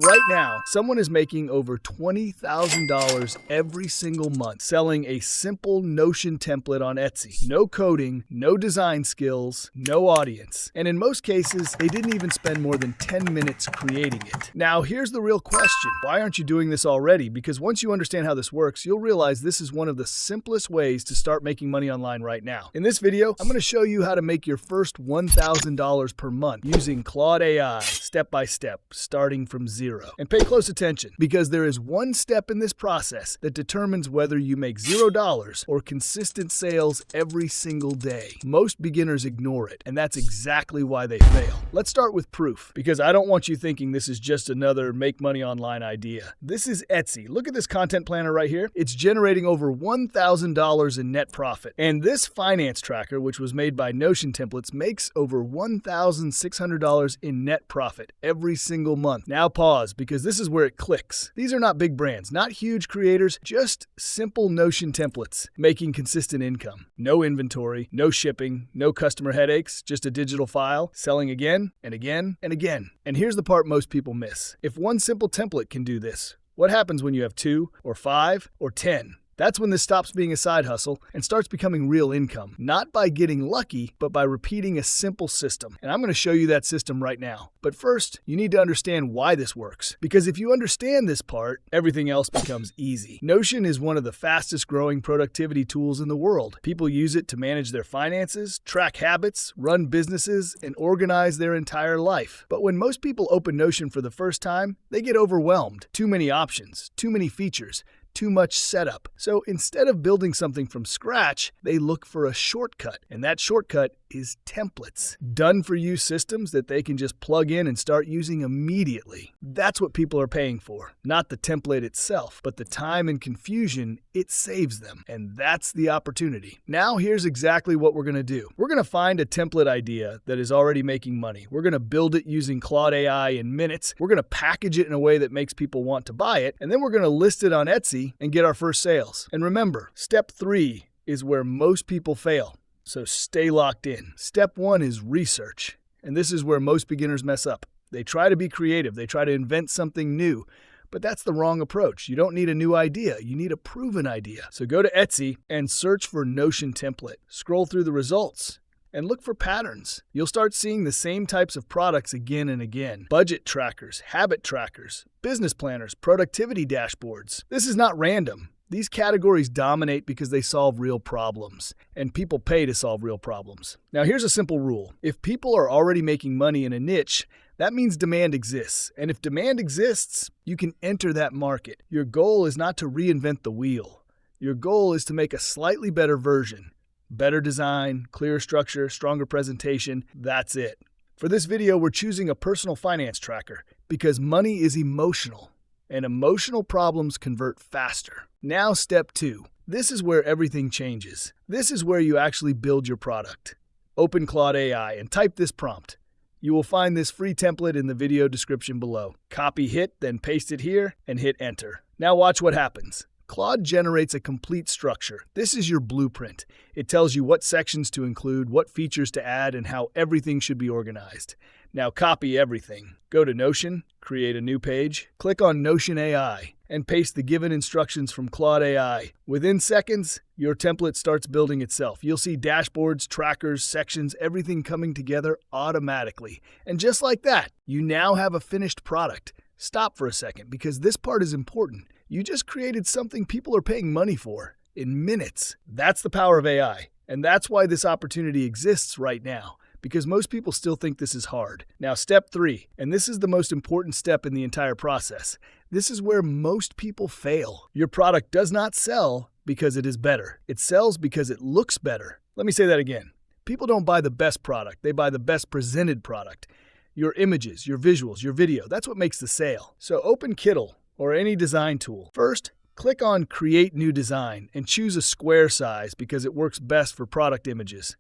Right now, someone is making over $20,000 every single month selling a simple Notion template on Etsy. No coding, no design skills, no audience. And in most cases, they didn't even spend more than 10 minutes creating it. Now, here's the real question. Why aren't you doing this already? Because once you understand how this works, you'll realize this is one of the simplest ways to start making money online right now. In this video, I'm going to show you how to make your first $1,000 per month using Claude AI, step by step, starting from zero. And pay close attention, because there is one step in this process that determines whether you make $0 or consistent sales every single day. Most beginners ignore it, and that's exactly why they fail. Let's start with proof, because I don't want you thinking this is just another make money online idea. This is Etsy. Look at this content planner right here. It's generating over $1,000 in net profit. And this finance tracker, which was made by Notion templates, makes over $1,600 in net profit every single month. Now pause, because this is where it clicks. These are not big brands, not huge creators, just simple Notion templates making consistent income. No inventory, no shipping, no customer headaches, just a digital file, selling again and again and again. And here's the part most people miss. If one simple template can do this, what happens when you have 2 or 5 or 10? That's when this stops being a side hustle and starts becoming real income. Not by getting lucky, but by repeating a simple system. And I'm going to show you that system right now. But first, you need to understand why this works. Because if you understand this part, everything else becomes easy. Notion is one of the fastest growing productivity tools in the world. People use it to manage their finances, track habits, run businesses, and organize their entire life. But when most people open Notion for the first time, they get overwhelmed. Too many options, too many features, too much setup. So instead of building something from scratch, they look for a shortcut. And that shortcut is templates. Done-for-you systems that they can just plug in and start using immediately. That's what people are paying for. Not the template itself, but the time and confusion it saves them. And that's the opportunity. Now here's exactly what we're going to do. We're going to find a template idea that is already making money. We're going to build it using Claude AI in minutes. We're going to package it in a way that makes people want to buy it. And then we're going to list it on Etsy and get our first sales. And remember, step 3 is where most people fail. So stay locked in. Step 1 is research. And this is where most beginners mess up. They try to be creative. They try to invent something new. But that's the wrong approach. You don't need a new idea. You need a proven idea. So go to Etsy and search for Notion template. Scroll through the results and look for patterns. You'll start seeing the same types of products again and again. Budget trackers, habit trackers, business planners, productivity dashboards. This is not random. These categories dominate because they solve real problems, and people pay to solve real problems. Now here's a simple rule. If people are already making money in a niche, that means demand exists. And if demand exists, you can enter that market. Your goal is not to reinvent the wheel. Your goal is to make a slightly better version. Better design, clearer structure, stronger presentation, that's it. For this video, we're choosing a personal finance tracker because money is emotional, and emotional problems convert faster. Now step 2. This is where everything changes. This is where you actually build your product. Open Claude AI and type this prompt. You will find this free template in the video description below. Copy hit, then paste it here and hit enter. Now watch what happens. Claude generates a complete structure. This is your blueprint. It tells you what sections to include, what features to add, and how everything should be organized. Now copy everything. Go to Notion, create a new page, click on Notion AI, and paste the given instructions from Claude AI. Within seconds, your template starts building itself. You'll see dashboards, trackers, sections, everything coming together automatically. And just like that, you now have a finished product. Stop for a second, because this part is important. You just created something people are paying money for in minutes. That's the power of AI. And that's why this opportunity exists right now, because most people still think this is hard. Now, step 3, and this is the most important step in the entire process. This is where most people fail. Your product does not sell because it is better. It sells because it looks better. Let me say that again. People don't buy the best product. They buy the best presented product. Your images, your visuals, your video, that's what makes the sale. So open Kittle or any design tool. First, click on Create New Design and choose a square size because it works best for product images.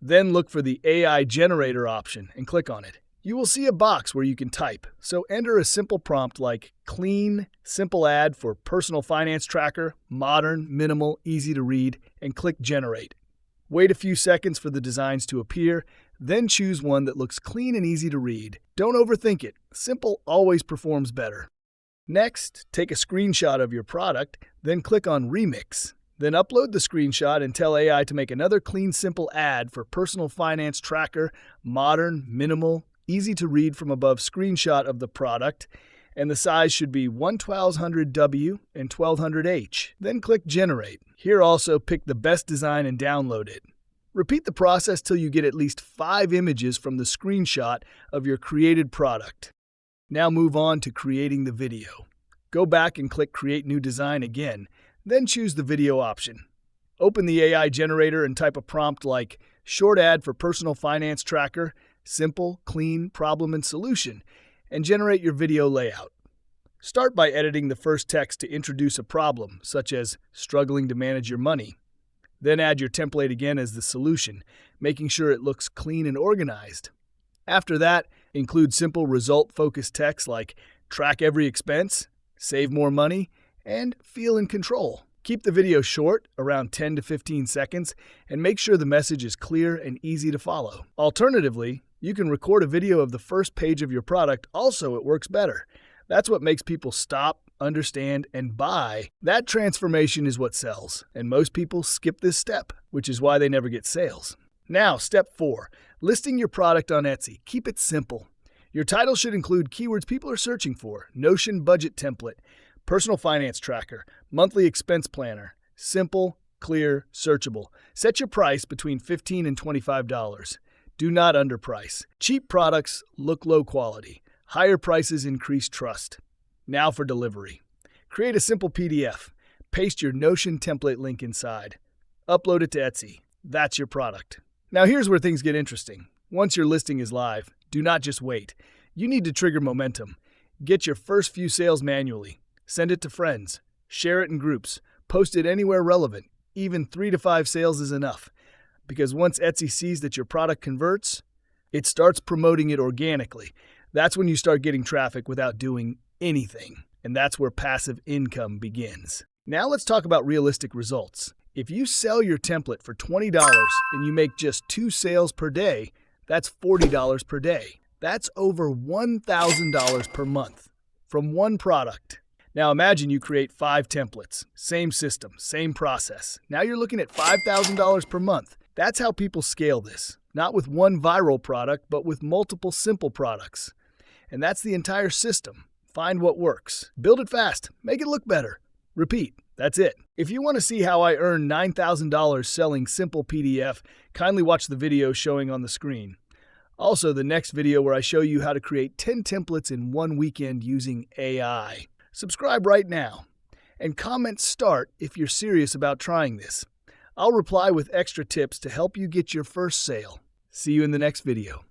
Then look for the AI Generator option and click on it. You will see a box where you can type. So enter a simple prompt like clean, simple ad for personal finance tracker, modern, minimal, easy to read, and click Generate. Wait a few seconds for the designs to appear, Then choose one that looks clean and easy to read. Don't overthink it. Simple always performs better. Next, take a screenshot of your product, then click on Remix. Then upload the screenshot and tell AI to make another clean, simple ad for personal finance tracker, modern, minimal, easy to read from above screenshot of the product, and the size should be 1200W and 1200H. Then click Generate. Here also pick the best design and download it. Repeat the process till you get at least 5 images from the screenshot of your created product. Now move on to creating the video. Go back and click Create New Design again, then choose the video option. Open the AI generator and type a prompt like short ad for personal finance tracker, simple, clean, problem and solution, and generate your video layout. Start by editing the first text to introduce a problem, such as struggling to manage your money. Then add your template again as the solution, making sure it looks clean and organized. After that, include simple result-focused text like track every expense, save more money, and feel in control. Keep the video short, around 10 to 15 seconds, and make sure the message is clear and easy to follow. Alternatively, you can record a video of the first page of your product. Also, it works better. That's what makes people stop, understand, and buy. That transformation is what sells, and most people skip this step, which is why they never get sales. Now, step 4, listing your product on Etsy. Keep it simple. Your title should include keywords people are searching for: Notion budget template, personal finance tracker, monthly expense planner. Simple, clear, searchable. Set your price between $15 and $25. Do not underprice. Cheap products look low quality. Higher prices increase trust. Now for delivery. Create a simple PDF. Paste your Notion template link inside. Upload it to Etsy. That's your product. Now here's where things get interesting. Once your listing is live, do not just wait. You need to trigger momentum. Get your first few sales manually. Send it to friends. Share it in groups. Post it anywhere relevant. Even 3 to 5 sales is enough. Because once Etsy sees that your product converts, it starts promoting it organically. That's when you start getting traffic without doing anything. And that's where passive income begins. Now let's talk about realistic results. If you sell your template for $20 and you make just 2 sales per day, that's $40 per day. That's over $1,000 per month from one product. Now imagine you create 5 templates, same system, same process. Now you're looking at $5,000 per month. That's how people scale this. Not with one viral product, but with multiple simple products. And that's the entire system. Find what works. Build it fast. Make it look better. Repeat. That's it. If you want to see how I earned $9,000 selling simple PDF, kindly watch the video showing on the screen. Also, the next video where I show you how to create 10 templates in one weekend using AI. Subscribe right now. And comment START if you're serious about trying this. I'll reply with extra tips to help you get your first sale. See you in the next video.